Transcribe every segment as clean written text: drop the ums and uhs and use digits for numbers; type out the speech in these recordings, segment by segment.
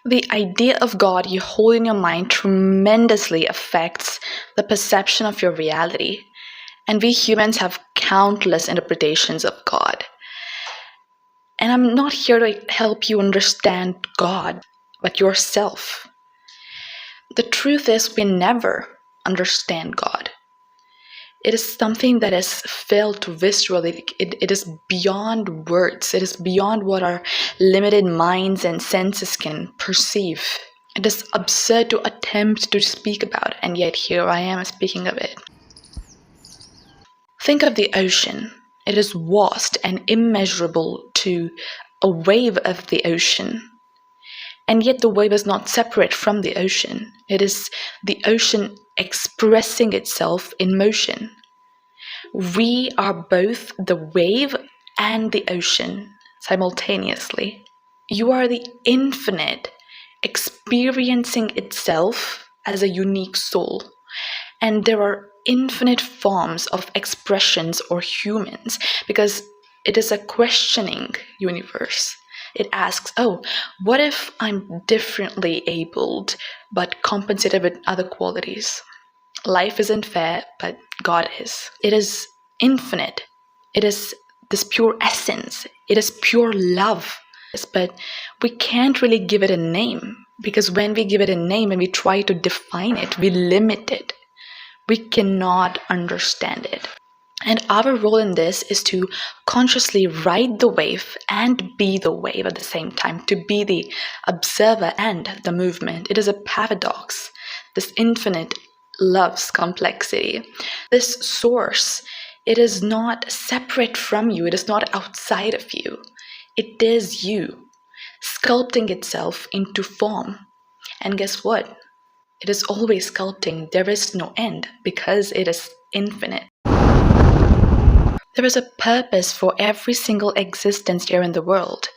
The idea of God you hold in your mind tremendously affects the perception of your reality. And we humans have countless interpretations of God. And I'm not here to help you understand God, but yourself. The truth is, we never understand God. It is something that is felt viscerally. It is beyond words. It is beyond what our limited minds and senses can perceive. It is absurd to attempt to speak about, and yet here I am speaking of it. Think of the ocean. It is vast and immeasurable to a wave of the ocean. And yet the wave is not separate from the ocean. It is the ocean expressing itself in motion. We are both the wave and the ocean simultaneously. You are the infinite experiencing itself as a unique soul. And there are infinite forms of expressions or humans because it is a questioning universe. It asks, oh, what if I'm differently abled but compensated with other qualities? Life isn't fair, but God is. It is infinite. It is this pure essence. It is pure love. But we can't really give it a name because when we give it a name and we try to define it, we limit it. We cannot understand it. And our role in this is to consciously ride the wave and be the wave at the same time, to be the observer and the movement. It is a paradox. This infinite loves complexity. This source, it is not separate from you. It is not outside of you. It is you, sculpting itself into form. And guess what? It is always sculpting. There is no end because it is infinite. There is a purpose for every single existence here in the world.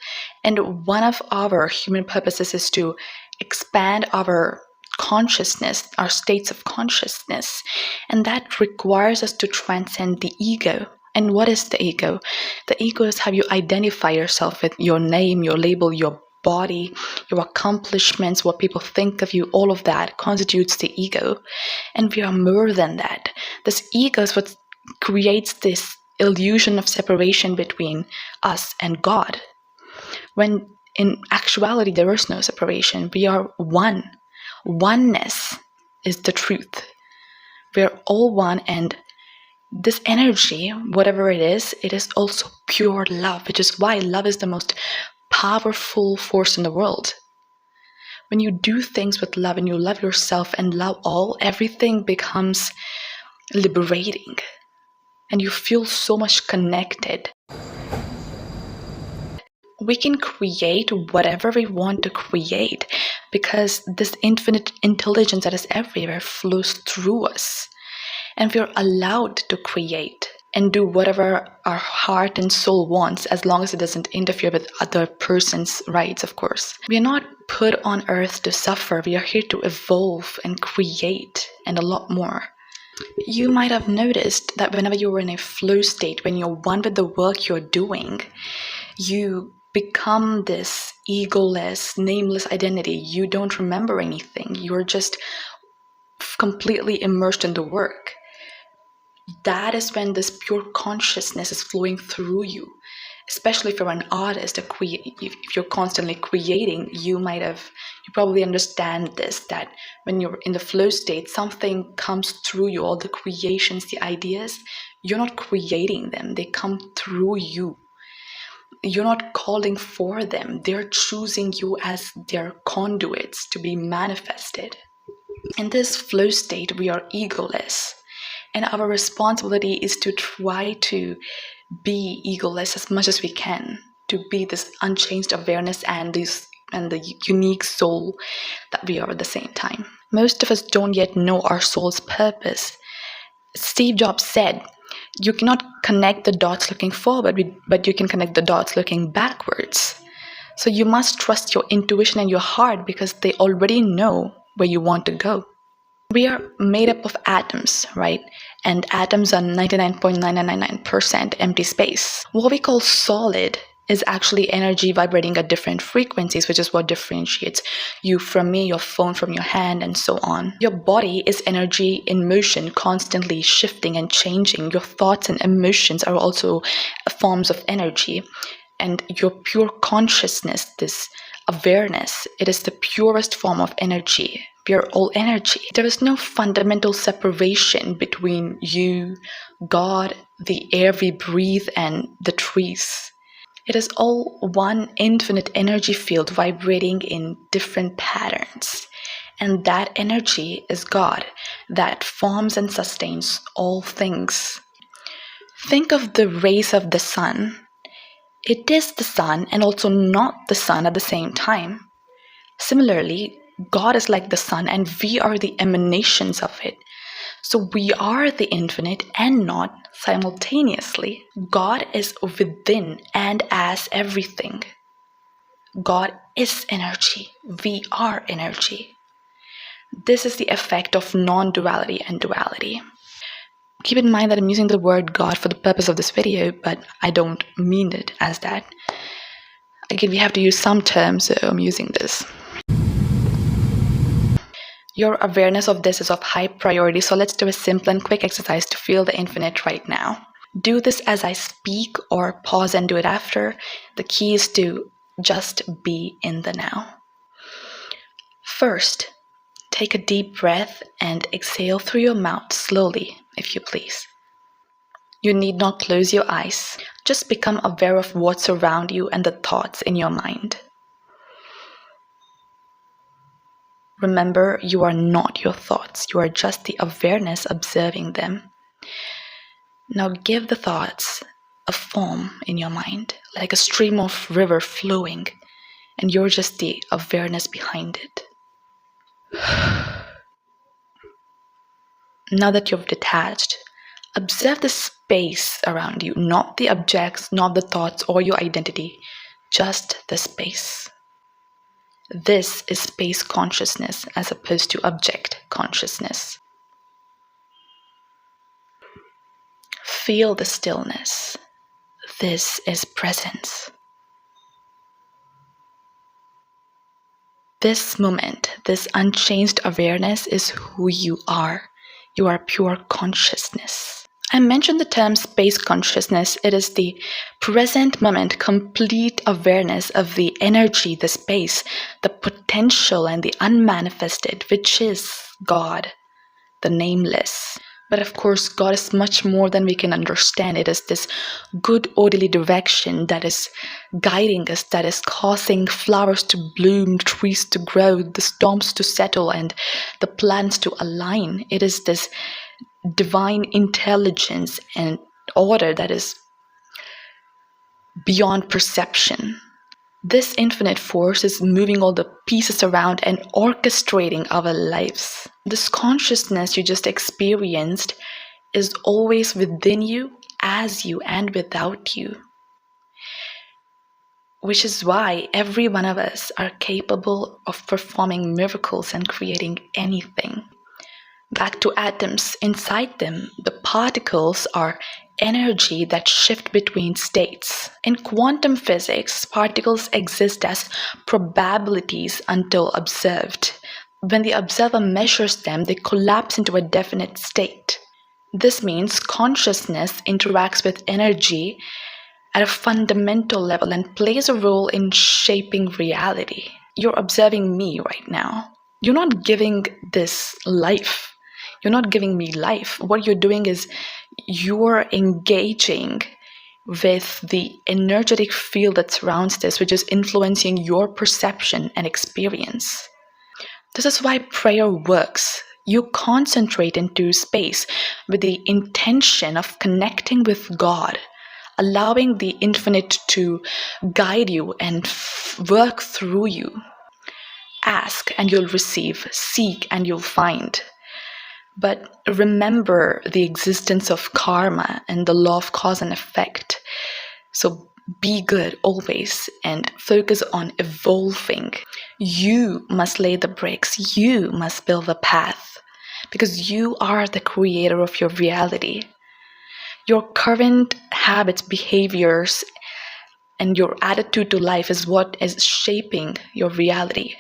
And one of our human purposes is to expand our consciousness, our states of consciousness. And that requires us to transcend the ego. And what is the ego? The ego is how you identify yourself with your name, your label, your body, your accomplishments, what people think of you, all of that constitutes the ego. And we are more than that. This ego is what creates this illusion of separation between us and God. When in actuality there is no separation. We are one. Oneness is the truth. We are all one, and this energy, whatever it is also pure love, which is why love is the most powerful force in the world. When you do things with love and you love yourself and love all, everything becomes liberating and you feel so much connected. We can create whatever we want to create because this infinite intelligence that is everywhere flows through us. And we're allowed to create and do whatever our heart and soul wants as long as it doesn't interfere with other person's rights, of course. We are not put on earth to suffer. We are here to evolve and create and a lot more. You might have noticed that whenever you're in a flow state, when you're one with the work you're doing, you become this egoless, nameless identity. You don't remember anything. You're just completely immersed in the work. That is when this pure consciousness is flowing through you. Especially if you're an artist, if you're constantly creating, you probably understand this, that when you're in the flow state, something comes through you, all the creations, the ideas, you're not creating them, they come through you. You're not calling for them, they're choosing you as their conduits to be manifested. In this flow state, we are egoless. And our responsibility is to try to be egoless as much as we can, to be this unchanged awareness and the unique soul that we are at the same time. Most of us don't yet know our soul's purpose. Steve Jobs said, you cannot connect the dots looking forward, but you can connect the dots looking backwards. So you must trust your intuition and your heart because they already know where you want to go. We are made up of atoms, right? And atoms are 99.9999% empty space. What we call solid is actually energy vibrating at different frequencies, which is what differentiates you from me, your phone from your hand, and so on. Your body is energy in motion, constantly shifting and changing. Your thoughts and emotions are also forms of energy. And your pure consciousness, this awareness, it is the purest form of energy. We are all energy. There is no fundamental separation between you, God, the air we breathe, and the trees. It is all one infinite energy field vibrating in different patterns. And that energy is God that forms and sustains all things. Think of the rays of the sun. It is the sun and also not the sun at the same time. Similarly, God is like the sun and we are the emanations of it. So we are the infinite and not simultaneously. God is within and as everything. God is energy. We are energy. This is the effect of non-duality and duality. Keep in mind that I'm using the word God for the purpose of this video, but I don't mean it as that. Again, we have to use some terms, so I'm using this. Your awareness of this is of high priority, so let's do a simple and quick exercise to feel the infinite right now. Do this as I speak or pause and do it after. The key is to just be in the now. First, take a deep breath and exhale through your mouth slowly, if you please. You need not close your eyes. Just become aware of what's around you and the thoughts in your mind. Remember, you are not your thoughts. You are just the awareness observing them. Now give the thoughts a form in your mind, like a stream of river flowing, and you're just the awareness behind it. Now that you've detached, observe the space around you, not the objects, not the thoughts or your identity, just the space. This is space consciousness as opposed to object consciousness. Feel the stillness. This is presence. This moment, this unchanged awareness is who you are. You are pure consciousness. I mentioned the term space consciousness. It is the present moment, complete awareness of the energy, the space, the potential, and the unmanifested, which is God, the nameless. But of course, God is much more than we can understand. It is this good orderly direction that is guiding us, that is causing flowers to bloom, trees to grow, the storms to settle, and the planets to align. It is this divine intelligence and order that is beyond perception. This infinite force is moving all the pieces around and orchestrating our lives. This consciousness you just experienced is always within you, as you, and without you. Which is why every one of us are capable of performing miracles and creating anything. Back to atoms, inside them, the particles are energy that shift between states. In quantum physics, particles exist as probabilities until observed. When the observer measures them, they collapse into a definite state. This means consciousness interacts with energy at a fundamental level and plays a role in shaping reality. You're observing me right now. You're not giving this life. You're not giving me life. What you're doing is you're engaging with the energetic field that surrounds this, which is influencing your perception and experience. This is why prayer works. You concentrate into space with the intention of connecting with God, allowing the infinite to guide you and work through you. Ask and you'll receive. Seek and you'll find. But remember the existence of karma and the law of cause and effect. So be good always and focus on evolving. You must lay the bricks. You must build the path because you are the creator of your reality. Your current habits, behaviors, and your attitude to life is what is shaping your reality.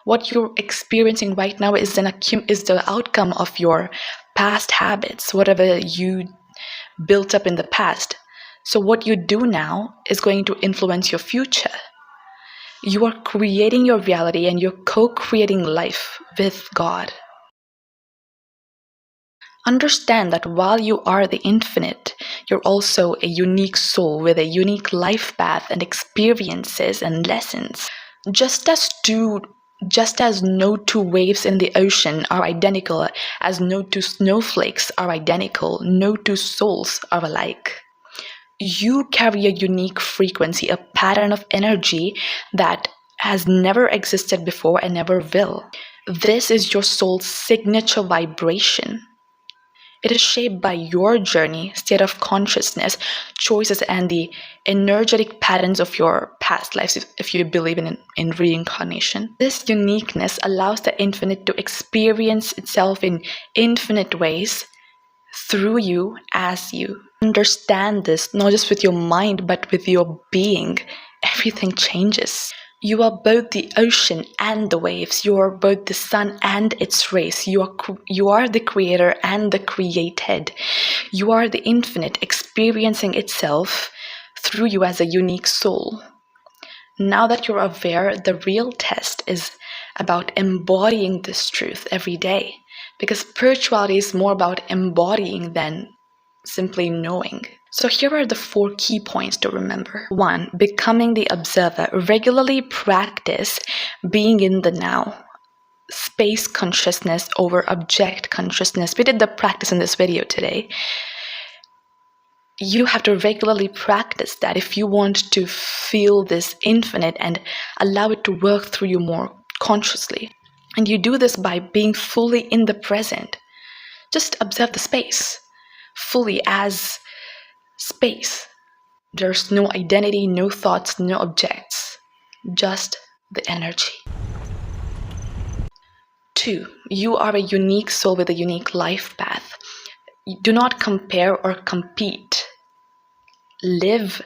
What you're experiencing right now is the outcome of your past habits, whatever you built up in the past. So what you do now is going to influence your future. You are creating your reality and you're co-creating life with God. Understand that while you are the infinite, you're also a unique soul with a unique life path and experiences and lessons. Just as no two waves in the ocean are identical, as no two snowflakes are identical, no two souls are alike. You carry a unique frequency, a pattern of energy that has never existed before and never will. This is your soul's signature vibration. It is shaped by your journey, state of consciousness, choices, and the energetic patterns of your past lives, if you believe in reincarnation. This uniqueness allows the infinite to experience itself in infinite ways through you as you. Understand this, not just with your mind, but with your being. Everything changes. You are both the ocean and the waves. You are both the sun and its rays. You are the creator and the created. You are the infinite experiencing itself through you as a unique soul. Now that you're aware, the real test is about embodying this truth every day. Because spirituality is more about embodying than simply knowing. So here are the 4 key points to remember. 1. Becoming the observer. Regularly practice being in the now. Space consciousness over object consciousness. We did the practice in this video today. You have to regularly practice that if you want to feel this infinite and allow it to work through you more consciously. And you do this by being fully in the present. Just observe the space fully as space. There's no identity, no thoughts, no objects, just the energy. 2. You are a unique soul with a unique life path. Do not compare or compete. Live,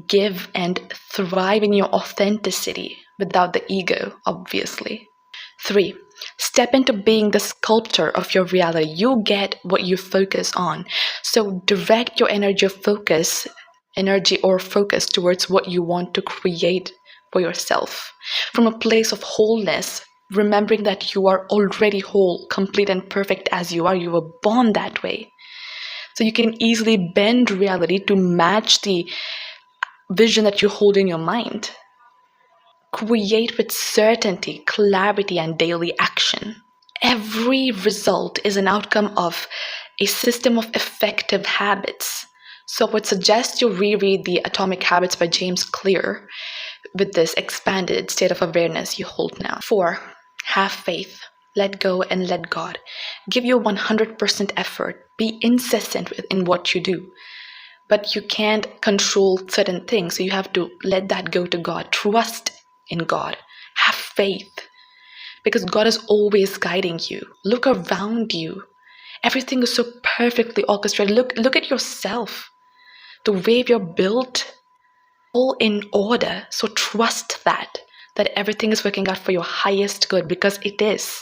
give, and thrive in your authenticity without the ego, obviously. 3. Step into being the sculptor of your reality. You get what you focus on. So direct your energy or focus towards what you want to create for yourself. From a place of wholeness, remembering that you are already whole, complete, and perfect as you are. You were born that way. So you can easily bend reality to match the vision that you hold in your mind. Create with certainty, clarity, and daily action. Every result is an outcome of a system of effective habits. So I would suggest you reread the Atomic Habits by James Clear with this expanded state of awareness you hold now. 4. Have faith. Let go and let God. Give your 100% effort. Be incessant in what you do. But you can't control certain things, so you have to let that go to God. Trust in God. Have faith. Because God is always guiding you. Look around you. Everything is so perfectly orchestrated. Look at yourself. The way you're built, all in order. So trust that everything is working out for your highest good, because it is.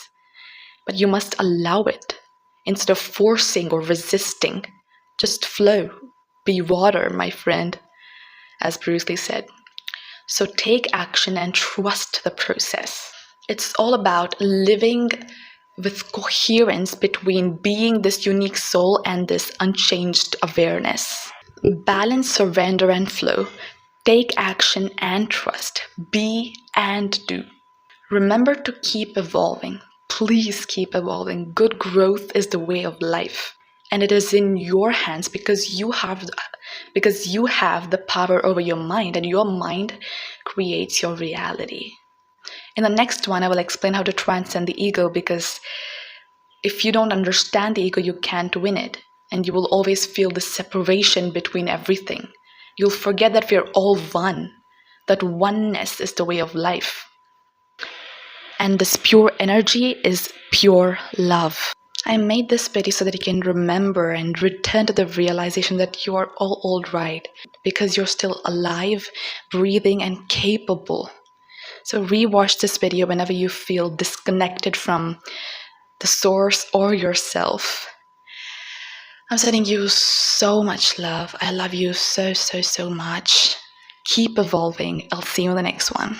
But you must allow it instead of forcing or resisting. Just flow. Be water, my friend, as Bruce Lee said. So take action and trust the process. It's all about living with coherence between being this unique soul and this unchanged awareness. Balance, surrender, and flow. Take action and trust. Be and do. Remember to keep evolving. Please keep evolving. Good growth is the way of life. And it is in your hands because you have the power over your mind, and your mind creates your reality. In the next one, I will explain how to transcend the ego, because if you don't understand the ego, you can't win it. And you will always feel the separation between everything. You'll forget that we're all one, that oneness is the way of life. And this pure energy is pure love. I made this video so that you can remember and return to the realization that you are all right, because you're still alive, breathing, and capable. So rewatch this video whenever you feel disconnected from the source or yourself. I'm sending you so much love. I love you so, so, so much. Keep evolving. I'll see you in the next one.